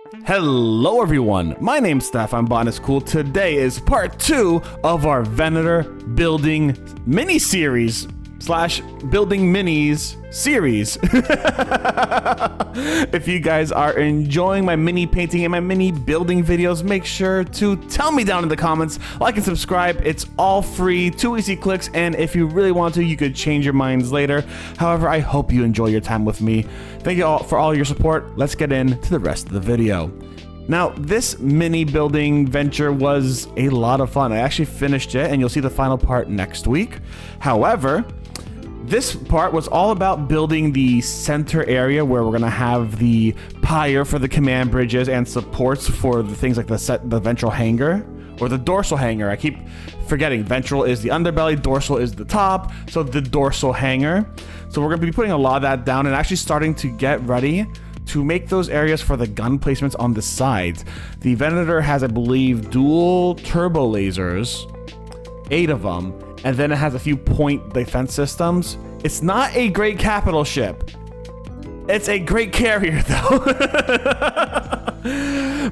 Hello everyone, my name's Steph, I'm Botanist Cool. Today is part 2 of our Venator building mini-series slash building minis series. If you guys are enjoying my mini painting and my mini building videos, make sure to tell me down in the comments, like and subscribe. It's all free, 2 easy clicks, and if you really want to, you could change your minds later. However, I hope you enjoy your time with me. Thank you all for all your support. Let's get into the rest of the video. Now, this mini building venture was a lot of fun. I actually finished it, and you'll see the final part next week. However, this part was all about building the center area where we're gonna have the pyre for the command bridges and supports for the things like the ventral hanger or the dorsal hanger. I keep forgetting ventral is the underbelly, dorsal is the top, so the dorsal hanger. So we're gonna be putting a lot of that down and actually starting to get ready to make those areas for the gun placements on the sides. The Venator has, I believe, dual turbo lasers, 8 of them, and then it has a few point defense systems. It's not a great capital ship. It's a great carrier though.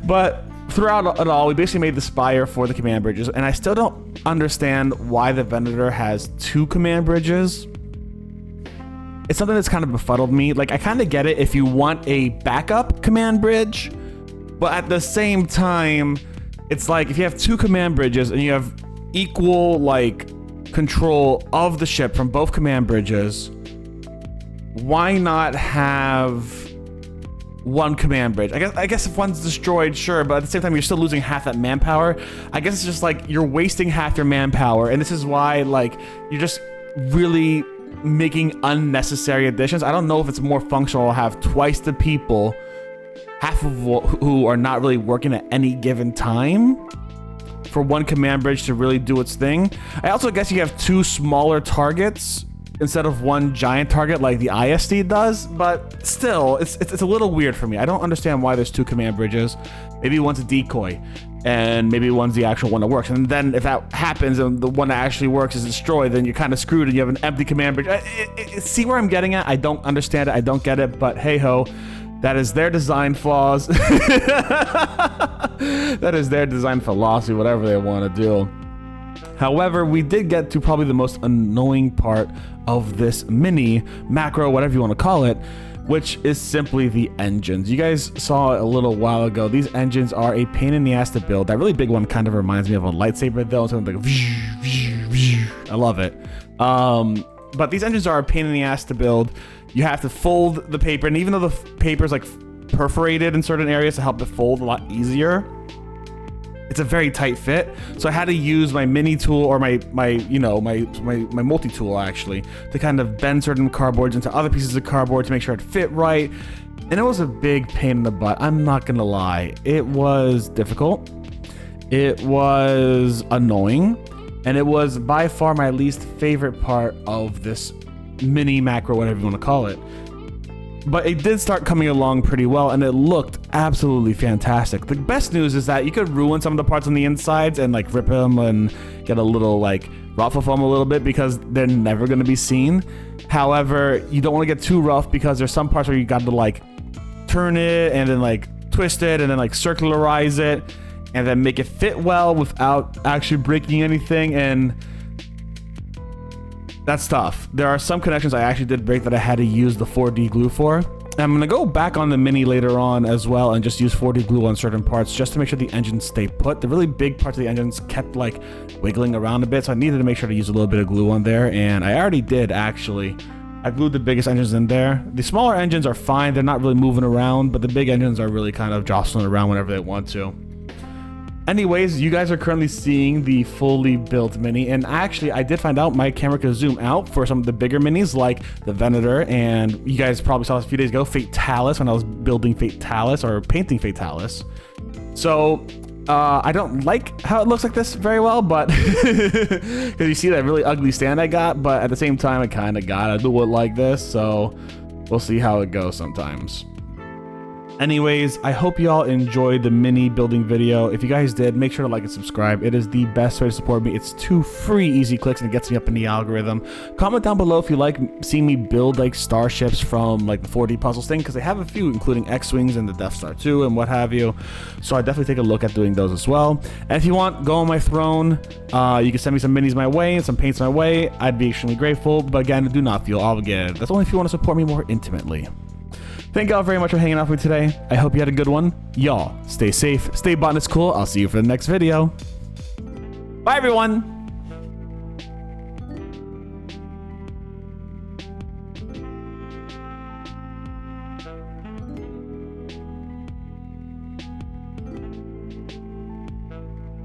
But throughout it all, we basically made the spire for the command bridges, and I still don't understand why the Venator has 2 command bridges. It's something that's kind of befuddled me. Like, I kind of get it if you want a backup command bridge, but at the same time, it's like if you have 2 command bridges and you have equal like control of the ship from both command bridges, why not have 1 command bridge? I guess if one's destroyed, sure, but at the same time you're still losing half that manpower. I guess it's just like you're wasting half your manpower, and this is why like you're just really making unnecessary additions. I don't know if it's more functional to have twice the people, half of who are not really working at any given time, for 1 command bridge to really do its thing. I also guess you have 2 smaller targets instead of 1 giant target like the ISD does, but still, it's a little weird for me. I don't understand why there's 2 command bridges. Maybe one's a decoy, and maybe one's the actual one that works. And then if that happens and the one that actually works is destroyed, then you're kind of screwed and you have an empty command bridge. See where I'm getting at? I don't understand it. I don't get it, but hey ho. That is their design flaws. That is their design philosophy, whatever they want to do. However, we did get to probably the most annoying part of this mini, macro, whatever you want to call it, which is simply the engines. You guys saw it a little while ago. These engines are a pain in the ass to build. That really big one kind of reminds me of a lightsaber though. So like, I love it. But these engines are a pain in the ass to build. You have to fold the paper, and even though the paper is like perforated in certain areas to help it fold a lot easier, it's a very tight fit. So I had to use my mini tool or my multi-tool actually to kind of bend certain cardboards into other pieces of cardboard to make sure it fit right. And it was a big pain in the butt. I'm not gonna lie. It was difficult. It was annoying. And it was by far my least favorite part of this mini macro, whatever you want to call it. But it did start coming along pretty well, and it looked absolutely fantastic. The best news is that you could ruin some of the parts on the insides and like rip them and get a little like ruffle them a little bit because they're never going to be seen. However, you don't want to get too rough because there's some parts where you got to like turn it and then like twist it and then like circularize it and then make it fit well without actually breaking anything, and that's tough. There are some connections I actually did break that I had to use the 4D glue for. And I'm gonna go back on the mini later on as well and just use 4D glue on certain parts just to make sure the engines stay put. The really big parts of the engines kept like wiggling around a bit, so I needed to make sure to use a little bit of glue on there, and I already did actually. I glued the biggest engines in there. The smaller engines are fine, they're not really moving around, but the big engines are really kind of jostling around whenever they want to. Anyways, you guys are currently seeing the fully built mini, and actually I did find out my camera could zoom out for some of the bigger minis like the Venator, and you guys probably saw this a few days ago, Fatalis, when I was building Fatalis or painting Fatalis. So I don't like how it looks like this very well, but because you see that really ugly stand I got, but at the same time I kind of gotta do it like this, so we'll see how it goes sometimes. Anyways, I hope y'all enjoyed the mini building video. If you guys did, make sure to like and subscribe. It is the best way to support me. It's 2 free easy clicks and it gets me up in the algorithm. Comment down below if you like seeing me build like starships from like the 4D puzzles thing, because I have a few, including X-Wings and the Death Star 2 and what have you. So I definitely take a look at doing those as well. And if you want, go on my throne. You can send me some minis my way and some paints my way. I'd be extremely grateful. But again, do not feel obligated. That's only if you want to support me more intimately. Thank y'all very much for hanging out with me today. I hope you had a good one. Y'all, stay safe, stay Botanist Cool. I'll see you for the next video. Bye, everyone.